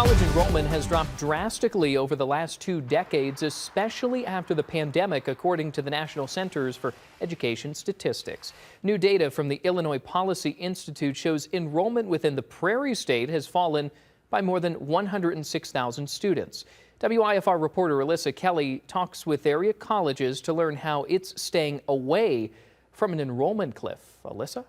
College enrollment has dropped drastically over the last 2 decades, especially after the pandemic, according to the National Centers for Education Statistics. New data from the Illinois Policy Institute shows enrollment within the Prairie State has fallen by more than 106,000 students. WIFR reporter Alyssa Kelly talks with area colleges to learn how it's staying away from an enrollment cliff. Alyssa?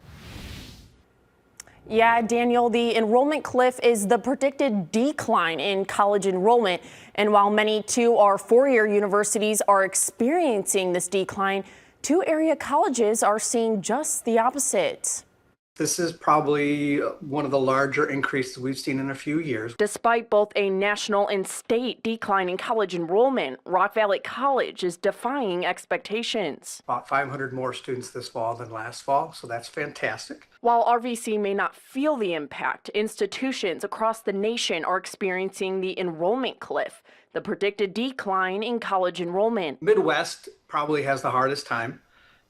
Yeah, Daniel, the enrollment cliff is the predicted decline in college enrollment. And while many 2 or 4-year universities are experiencing this decline, 2 area colleges are seeing just the opposite. This is probably one of the larger increases we've seen in a few years. Despite both a national and state decline in college enrollment, Rock Valley College is defying expectations. About 500 more students this fall than last fall, so that's fantastic. While RVC may not feel the impact, institutions across the nation are experiencing the enrollment cliff, the predicted decline in college enrollment. Midwest probably has the hardest time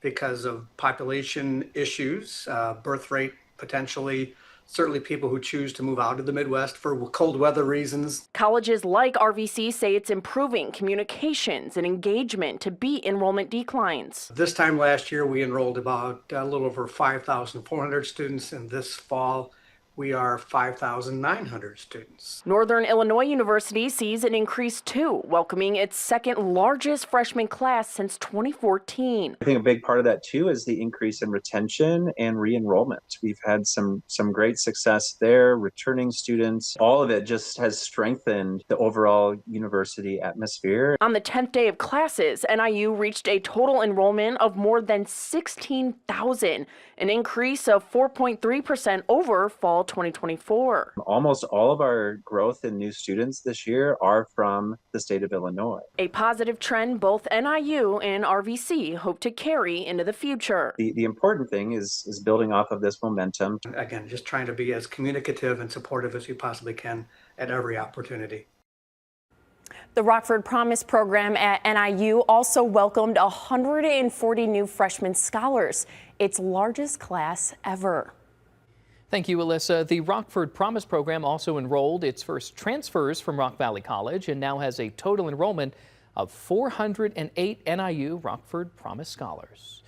because of population issues, birth rate potentially, certainly people who choose to move out of the Midwest for cold weather reasons. Colleges like RVC say it's improving communications and engagement to beat enrollment declines. This time last year, we enrolled about a little over 5,400 students, and this fall, we are 5,900 students. Northern Illinois University sees an increase too, welcoming its second largest freshman class since 2014. I think a big part of that too is the increase in retention and re-enrollment. We've had some great success there, returning students. All of it just has strengthened the overall university atmosphere. On the 10th day of classes, NIU reached a total enrollment of more than 16,000, an increase of 4.3% over fall 2024. Almost all of our growth in new students this year are from the state of Illinois. A positive trend both NIU and RVC hope to carry into the future. The important thing is building off of this momentum. Again, just trying to be as communicative and supportive as you possibly can at every opportunity. The Rockford Promise program at NIU also welcomed 140 new freshman scholars, its largest class ever. Thank you, Alyssa. The Rockford Promise program also enrolled its first transfers from Rock Valley College and now has a total enrollment of 408 NIU Rockford Promise scholars.